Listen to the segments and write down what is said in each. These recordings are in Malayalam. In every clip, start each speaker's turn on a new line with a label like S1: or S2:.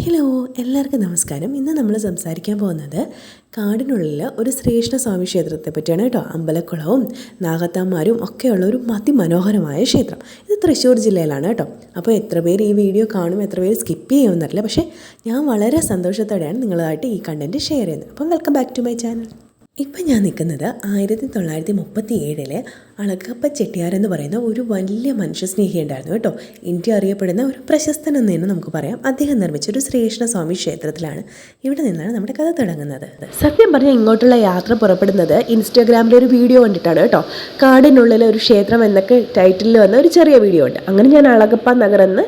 S1: ഹലോ, എല്ലാവർക്കും നമസ്കാരം. ഇന്ന് നമ്മൾ സംസാരിക്കാൻ പോകുന്നത് കാടിനുള്ളിൽ ഒരു ശ്രീകൃഷ്ണസ്വാമി ക്ഷേത്രത്തെ പറ്റിയാണ് കേട്ടോ. അമ്പലക്കുളവും നാഗത്താന്മാരും ഒക്കെയുള്ള ഒരു അതിമനോഹരമായ ക്ഷേത്രം. ഇത് തൃശ്ശൂർ ജില്ലയിലാണ് കേട്ടോ. അപ്പോൾ എത്ര പേര് ഈ വീഡിയോ കാണും, എത്ര പേര് സ്കിപ്പ് ചെയ്യുമെന്നറിയില്ല. പക്ഷേ ഞാൻ വളരെ സന്തോഷത്തോടെയാണ് നിങ്ങളുമായിട്ട് ഈ കണ്ടൻറ്റ് ഷെയർ ചെയ്യുന്നത്. അപ്പം welcome back to my channel. ഇപ്പം ഞാൻ നിൽക്കുന്നത് 1937 അളഗപ്പ ചെട്ടിയാർ എന്ന് പറയുന്ന ഒരു വലിയ മനുഷ്യസ്നേഹി ഉണ്ടായിരുന്നു കേട്ടോ. ഇന്ത്യ അറിയപ്പെടുന്ന ഒരു പ്രശസ്തനെന്ന് തന്നെ നമുക്ക് പറയാം. അദ്ദേഹം നിർമ്മിച്ച ഒരു ശ്രീകൃഷ്ണസ്വാമി ക്ഷേത്രത്തിലാണ്. ഇവിടെ നിന്നാണ് നമ്മുടെ കഥ തുടങ്ങുന്നത്. സത്യം പറഞ്ഞാൽ ഇങ്ങോട്ടുള്ള യാത്ര പുറപ്പെടുന്നത് ഇൻസ്റ്റാഗ്രാമിൽ ഒരു വീഡിയോ കണ്ടിട്ടാണ് കേട്ടോ. കാടിനുള്ളിലെ ഒരു ക്ഷേത്രം എന്നൊക്കെ ടൈറ്റിലിൽ വന്ന ഒരു ചെറിയ വീഡിയോ ഉണ്ട്. അങ്ങനെ ഞാൻ അളഗപ്പ നഗർ എന്ന്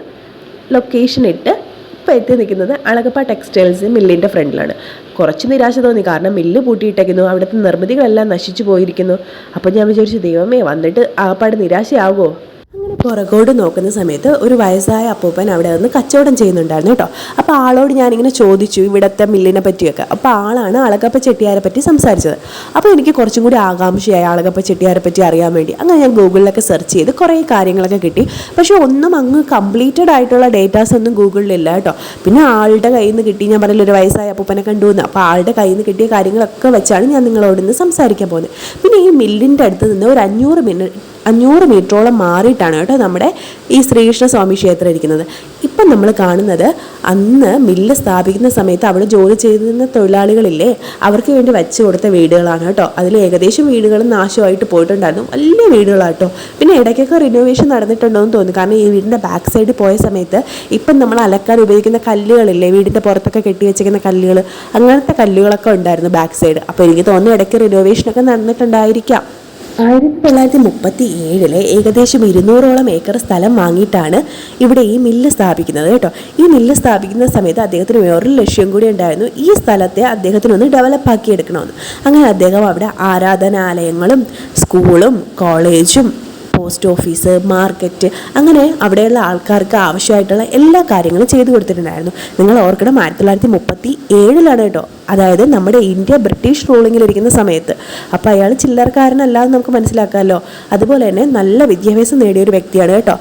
S1: ലൊക്കേഷൻ ഇട്ട് ഇപ്പോൾ എത്തി നിൽക്കുന്നത് അളഗപ്പ ടെക്സ്റ്റൈൽസ് മില്ലിൻ്റെ ഫ്രണ്ടിലാണ്. കുറച്ച് നിരാശ തോന്നി, കാരണം മില്ല് പൂട്ടിയിട്ടേക്കുന്നു, അവിടുത്തെ നിർമ്മിതികളെല്ലാം നശിച്ചു പോയിരിക്കുന്നു. അപ്പോൾ ഞാൻ വിചാരിച്ചു, ദൈവമേ വന്നിട്ട് ആപ്പാട് നിരാശയാകുമോ. അങ്ങനെ പുറകോട്ട് നോക്കുന്ന സമയത്ത് ഒരു വയസ്സായ അപ്പൂപ്പൻ അവിടെ നിന്ന് കച്ചവടം ചെയ്യുന്നുണ്ടായിരുന്നു കേട്ടോ. അപ്പോൾ ആളോട് ഞാനിങ്ങനെ ചോദിച്ചു ഇവിടുത്തെ മില്ലിനെ പറ്റിയൊക്കെ. അപ്പോൾ ആളാണ് അളഗപ്പ ചെട്ടിയാരെ പറ്റി സംസാരിച്ചത്. അപ്പോൾ എനിക്ക് കുറച്ചും കൂടി ആകാംക്ഷയായി അളഗപ്പ ചെട്ടിയാരെ പറ്റി അറിയാൻ വേണ്ടി. അങ്ങനെ ഞാൻ ഗൂഗിളിലൊക്കെ സെർച്ച് ചെയ്ത് കുറേ കാര്യങ്ങളൊക്കെ കിട്ടി. പക്ഷേ ഒന്നും അങ്ങ് കംപ്ലീറ്റഡ് ആയിട്ടുള്ള ഡേറ്റാസ് ഒന്നും ഗൂഗിളിലില്ല കേട്ടോ. പിന്നെ ആളുടെ കയ്യിൽ നിന്ന് കിട്ടി, ഞാൻ പറഞ്ഞില്ല ഒരു വയസ്സായ അപ്പൂപ്പനെ കണ്ടുവന്ന്. അപ്പോൾ ആളുടെ കയ്യിൽ നിന്ന് കിട്ടിയ കാര്യങ്ങളൊക്കെ വെച്ചാണ് ഞാൻ നിങ്ങളോട് ഇന്ന് സംസാരിക്കാൻ പോകുന്നത്. പിന്നെ ഈ മില്ലിൻ്റെ അടുത്ത് നിന്ന് ഒരു 500 മീറ്ററോളം മാറിയിട്ടാണ് കേട്ടോ നമ്മുടെ ഈ ശ്രീകൃഷ്ണസ്വാമി ക്ഷേത്രം ഇരിക്കുന്നത്. ഇപ്പം നമ്മൾ കാണുന്നത് അന്ന് മില്ല് സ്ഥാപിക്കുന്ന സമയത്ത് അവിടെ ജോലി ചെയ്തിരുന്ന തൊഴിലാളികളില്ലേ, അവർക്ക് വേണ്ടി വെച്ച് കൊടുത്ത വീടുകളാണ് കേട്ടോ. അതിൽ ഏകദേശം വീടുകൾ നാശമായിട്ട് പോയിട്ടുണ്ടായിരുന്നു, വലിയ വീടുകളാട്ടോ. പിന്നെ ഇടയ്ക്കൊക്കെ റിനോവേഷൻ നടന്നിട്ടുണ്ടോ എന്ന് തോന്നി, കാരണം ഈ വീടിൻ്റെ ബാക്ക് സൈഡിൽ പോയ സമയത്ത് ഇപ്പം നമ്മൾ അലക്കാൻ ഉപയോഗിക്കുന്ന കല്ലുകളില്ലേ, വീടിൻ്റെ പുറത്തൊക്കെ കെട്ടി വെച്ചിരിക്കുന്ന കല്ലുകൾ, അങ്ങനത്തെ കല്ലുകളൊക്കെ ഉണ്ടായിരുന്നു ബാക്ക് സൈഡ്. അപ്പോൾ എനിക്ക് തോന്നുന്നു ഇടയ്ക്ക് റിനോവേഷനൊക്കെ നടന്നിട്ടുണ്ടായിരിക്കാം. 1937 ഏകദേശം 200ഓളം ഏക്കർ സ്ഥലം വാങ്ങിയിട്ടാണ് ഇവിടെ ഈ മില്ല് സ്ഥാപിക്കുന്നത് കേട്ടോ. ഈ മില്ല് സ്ഥാപിക്കുന്ന സമയത്ത് അദ്ദേഹത്തിന് വേറൊരു ലക്ഷ്യം കൂടി ഉണ്ടായിരുന്നു. ഈ സ്ഥലത്തെ അദ്ദേഹത്തിനൊന്ന് ഡെവലപ്പാക്കി എടുക്കണമെന്ന്. അങ്ങനെ അദ്ദേഹം അവിടെ ആരാധനാലയങ്ങളും സ്കൂളും കോളേജും പോസ്റ്റ് ഓഫീസ്, മാർക്കറ്റ്, അങ്ങനെ അവിടെയുള്ള ആൾക്കാർക്ക് ആവശ്യമായിട്ടുള്ള എല്ലാ കാര്യങ്ങളും ചെയ്തു കൊടുത്തിട്ടുണ്ടായിരുന്നു. നിങ്ങൾ ഓർക്കണം, 1937 കേട്ടോ. അതായത് നമ്മുടെ ഇന്ത്യ ബ്രിട്ടീഷ് റൂളിങ്ങിലിരിക്കുന്ന സമയത്ത്. അപ്പോൾ അയാൾ ചില്ലറക്കാരനല്ലാതെ നമുക്ക് മനസ്സിലാക്കാമല്ലോ. അതുപോലെ തന്നെ നല്ല വിദ്യാഭ്യാസം നേടിയൊരു വ്യക്തിയാണ് കേട്ടോ.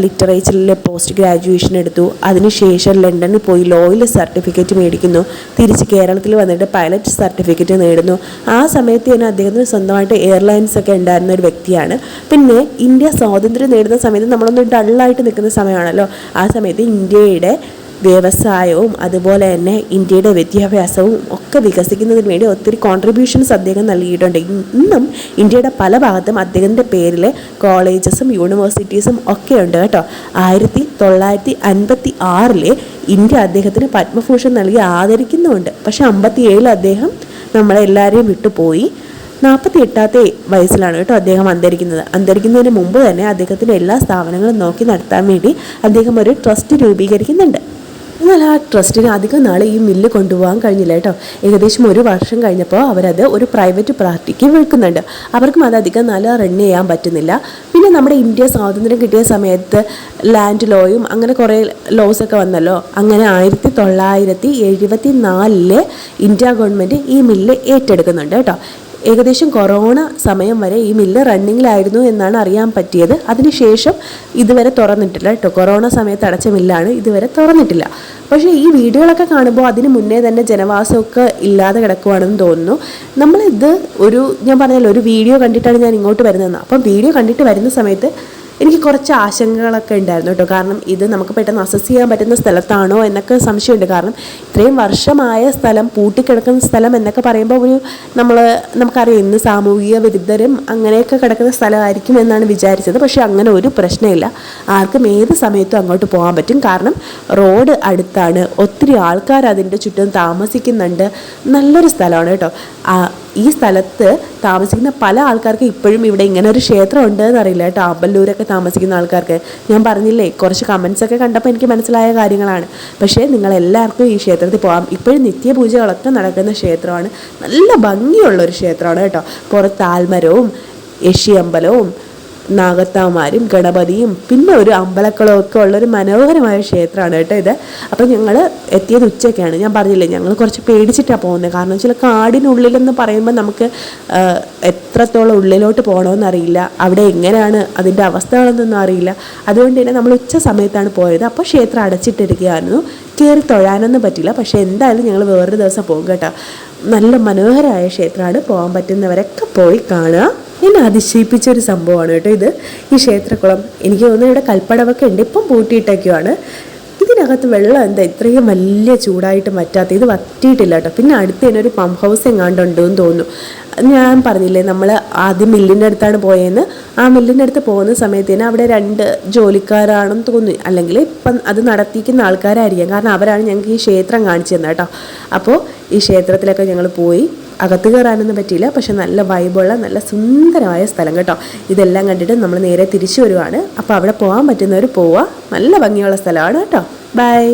S1: ലിറ്ററേച്ചറിൽ പോസ്റ്റ് ഗ്രാജുവേഷൻ എടുത്തു. അതിനുശേഷം ലണ്ടനിൽ പോയി ലോയിൽ സർട്ടിഫിക്കറ്റ് മേടിക്കുന്നു. തിരിച്ച് കേരളത്തിൽ വന്നിട്ട് പൈലറ്റ് സർട്ടിഫിക്കറ്റ് നേടുന്നു. ആ സമയത്ത് തന്നെ അദ്ദേഹത്തിന് സ്വന്തമായിട്ട് എയർലൈൻസ് ഒക്കെ ഉണ്ടായിരുന്ന ഒരു വ്യക്തിയാണ്. പിന്നെ ഇന്ത്യ സ്വാതന്ത്ര്യം നേടുന്ന സമയത്ത് നമ്മളൊന്ന് ഡള്ളായിട്ട് നിൽക്കുന്ന സമയമാണല്ലോ. ആ സമയത്ത് ഇന്ത്യയുടെ വ്യവസായവും അതുപോലെ തന്നെ ഇന്ത്യയുടെ വിദ്യാഭ്യാസവും ഒക്കെ വികസിക്കുന്നതിന് വേണ്ടി ഒത്തിരി കോൺട്രിബ്യൂഷൻസ് അദ്ദേഹം നൽകിയിട്ടുണ്ട്. ഇന്നും ഇന്ത്യയുടെ പല ഭാഗത്തും അദ്ദേഹത്തിൻ്റെ പേരിൽ കോളേജസും യൂണിവേഴ്സിറ്റീസും ഒക്കെ ഉണ്ട് കേട്ടോ. 1956 ഇന്ത്യ അദ്ദേഹത്തിന് പത്മഭൂഷൺ നൽകി ആദരിക്കുന്നുമുണ്ട്. പക്ഷേ 57 അദ്ദേഹം നമ്മളെല്ലാവരെയും വിട്ടുപോയി. 48ാമത്തെ വയസ്സിലാണ് കേട്ടോ അദ്ദേഹം അന്തരിക്കുന്നതിന് മുമ്പ് തന്നെ അദ്ദേഹത്തിൻ്റെ എല്ലാ സ്ഥാപനങ്ങളും നോക്കി നടത്താൻ വേണ്ടി അദ്ദേഹം ഒരു ട്രസ്റ്റ് രൂപീകരിക്കുന്നുണ്ട്. എന്നാൽ ആ ട്രസ്റ്റിന് അധികം നാൾ ഈ മില്ല് കൊണ്ടുപോകാൻ കഴിഞ്ഞില്ല കേട്ടോ. ഏകദേശം 1 വർഷം കഴിഞ്ഞപ്പോൾ അവരത് ഒരു പ്രൈവറ്റ് പാർട്ടിക്ക് വിൽക്കുന്നുണ്ട്. അവർക്കും അത് അധികം നാൾ റൺ ചെയ്യാൻ പറ്റുന്നില്ല. പിന്നെ നമ്മുടെ ഇന്ത്യ സ്വാതന്ത്ര്യം കിട്ടിയ സമയത്ത് ലാൻഡ് ലോയും അങ്ങനെ കുറേ ലോസൊക്കെ വന്നല്ലോ. അങ്ങനെ 1974 ഇന്ത്യ ഗവൺമെൻറ് ഈ മില്ല് ഏറ്റെടുക്കുന്നുണ്ട് കേട്ടോ. ഏകദേശം കൊറോണ സമയം വരെ ഈ മില്ല് റണ്ണിങ്ങിലായിരുന്നു എന്നാണ് അറിയാൻ പറ്റിയത്. അതിനുശേഷം ഇതുവരെ തുറന്നിട്ടില്ല കേട്ടോ. കൊറോണ സമയത്ത് അടച്ച മില്ലാണ്, ഇതുവരെ തുറന്നിട്ടില്ല. പക്ഷേ ഈ വീടുകളൊക്കെ കാണുമ്പോൾ അതിന് മുന്നേ തന്നെ ജനവാസമൊക്കെ ഇല്ലാതെ കിടക്കുവാണെന്ന് തോന്നുന്നു. നമ്മളിത് ഞാൻ പറഞ്ഞല്ലോ, ഒരു വീഡിയോ കണ്ടിട്ടാണ് ഞാൻ ഇങ്ങോട്ട് വരുന്നതെന്ന്. അപ്പം വീഡിയോ കണ്ടിട്ട് വരുന്ന സമയത്ത് എനിക്ക് കുറച്ച് ആശങ്കകളൊക്കെ ഉണ്ടായിരുന്നു കേട്ടോ. കാരണം ഇത് നമുക്ക് പെട്ടെന്ന് അസസ് ചെയ്യാൻ പറ്റുന്ന സ്ഥലത്താണോ എന്നൊക്കെ സംശയമുണ്ട്. കാരണം ഇത്രയും വർഷമായ സ്ഥലം, പൂട്ടിക്കിടക്കുന്ന സ്ഥലം എന്നൊക്കെ പറയുമ്പോൾ നമുക്കറിയാം ഇന്ന് സാമൂഹിക വിരുദ്ധരും അങ്ങനെയൊക്കെ കിടക്കുന്ന സ്ഥലമായിരിക്കും എന്നാണ് വിചാരിച്ചത്. പക്ഷേ അങ്ങനെ ഒരു പ്രശ്നമില്ല, ആർക്കും ഏത് സമയത്തും അങ്ങോട്ട് പോകാൻ പറ്റും. കാരണം റോഡ് അടുത്താണ്, ഒത്തിരി ആൾക്കാർ അതിൻ്റെ ചുറ്റും താമസിക്കുന്നുണ്ട്. നല്ലൊരു സ്ഥലമാണ് കേട്ടോ. ഈ സ്ഥലത്ത് താമസിക്കുന്ന പല ആൾക്കാർക്ക് ഇപ്പോഴും ഇവിടെ ഇങ്ങനെ ഒരു ക്ഷേത്രം ഉണ്ടെന്ന് അറിയില്ല കേട്ടോ. ആമ്പല്ലൂരൊക്കെ താമസിക്കുന്ന ആൾക്കാർക്ക് ഞാൻ പറഞ്ഞില്ലേ, കുറച്ച് കമൻസൊക്കെ കണ്ടപ്പോൾ എനിക്ക് മനസ്സിലായ കാര്യങ്ങളാണ്. പക്ഷേ നിങ്ങളെല്ലാവർക്കും ഈ ക്ഷേത്രത്തിൽ പോകാം. ഇപ്പോഴും നിത്യപൂജകളൊക്കെ നടക്കുന്ന ക്ഷേത്രമാണ്. നല്ല ഭംഗിയുള്ളൊരു ക്ഷേത്രമാണ് കേട്ടോ. പുറത്ത് ആൽമരവും യക്ഷിയമ്പലവും നാഗത്താമാരും ഗണപതിയും പിന്നെ ഒരു അമ്പലക്കുളവും ഒക്കെ ഉള്ളൊരു മനോഹരമായ ക്ഷേത്രമാണ് കേട്ടോ ഇത്. അപ്പോൾ ഞങ്ങൾ എത്തിയത് ഉച്ചയ്ക്കാണ്. ഞാൻ പറഞ്ഞില്ലേ ഞങ്ങൾ കുറച്ച് പേടിച്ചിട്ടാണ് പോകുന്നത്. കാരണം വെച്ചാൽ കാടിനുള്ളിലെന്ന് പറയുമ്പോൾ നമുക്ക് എത്രത്തോളം ഉള്ളിലോട്ട് പോകണമെന്നറിയില്ല, അവിടെ എങ്ങനെയാണ് അതിൻ്റെ അവസ്ഥകളെന്നൊന്നും അറിയില്ല. അതുകൊണ്ട് തന്നെ നമ്മൾ ഉച്ച സമയത്താണ് പോയത്. അപ്പോൾ ക്ഷേത്രം അടച്ചിട്ടിരിക്കുകയായിരുന്നു, കയറി തൊഴാനൊന്നും പറ്റില്ല. പക്ഷേ എന്തായാലും ഞങ്ങൾ വേറൊരു ദിവസം പോകും കേട്ടോ. നല്ല മനോഹരമായ ക്ഷേത്രമാണ്, പോകാൻ പറ്റുന്നവരൊക്കെ പോയി കാണുക. എന്നെ അതിശയിപ്പിച്ചൊരു സംഭവമാണ് കേട്ടോ ഇത്, ഈ ക്ഷേത്രക്കുളം. എനിക്ക് തോന്നുന്നു ഇവിടെ കൽപ്പടവൊക്കെ ഉണ്ട്, ഇപ്പം പൂട്ടിയിട്ടൊക്കെയാണ്. ഇതിനകത്ത് വെള്ളം എന്താ ഇത്രയും വലിയ ചൂടായിട്ട് വറ്റാത്ത, ഇത് വറ്റിയിട്ടില്ല കേട്ടോ. പിന്നെ അടുത്ത് തന്നെ ഒരു പമ്പ് ഹൗസ് എങ്ങാണ്ടുണ്ടെന്ന് തോന്നുന്നു. ഞാൻ പറഞ്ഞില്ലേ നമ്മൾ ആദ്യം മില്ലിൻ്റെ അടുത്താണ് പോയതെന്ന്. ആ മില്ലിൻ്റെ അടുത്ത് പോകുന്ന സമയത്ത് തന്നെ അവിടെ 2 ജോലിക്കാരാണെന്ന് തോന്നി, അല്ലെങ്കിൽ ഇപ്പം അത് നടത്തിക്കുന്ന ആൾക്കാരായിരിക്കാം. കാരണം അവരാണ് ഞങ്ങൾക്ക് ഈ ക്ഷേത്രം കാണിച്ചു തന്നത് കേട്ടോ. അപ്പോൾ ഈ ക്ഷേത്രത്തിലൊക്കെ ഞങ്ങൾ പോയി. അകത്ത് കയറാനൊന്നും പറ്റിയില്ല, പക്ഷെ നല്ല വൈബുള്ള നല്ല സുന്ദരമായ സ്ഥലം കേട്ടോ. ഇതെല്ലാം കണ്ടിട്ട് നമ്മൾ നേരെ തിരിച്ചു വരുവാണ്. അപ്പോൾ അവിടെ പോകാൻ പറ്റുന്നവർ പോവുക, നല്ല ഭംഗിയുള്ള സ്ഥലമാണ് കേട്ടോ. ബൈ.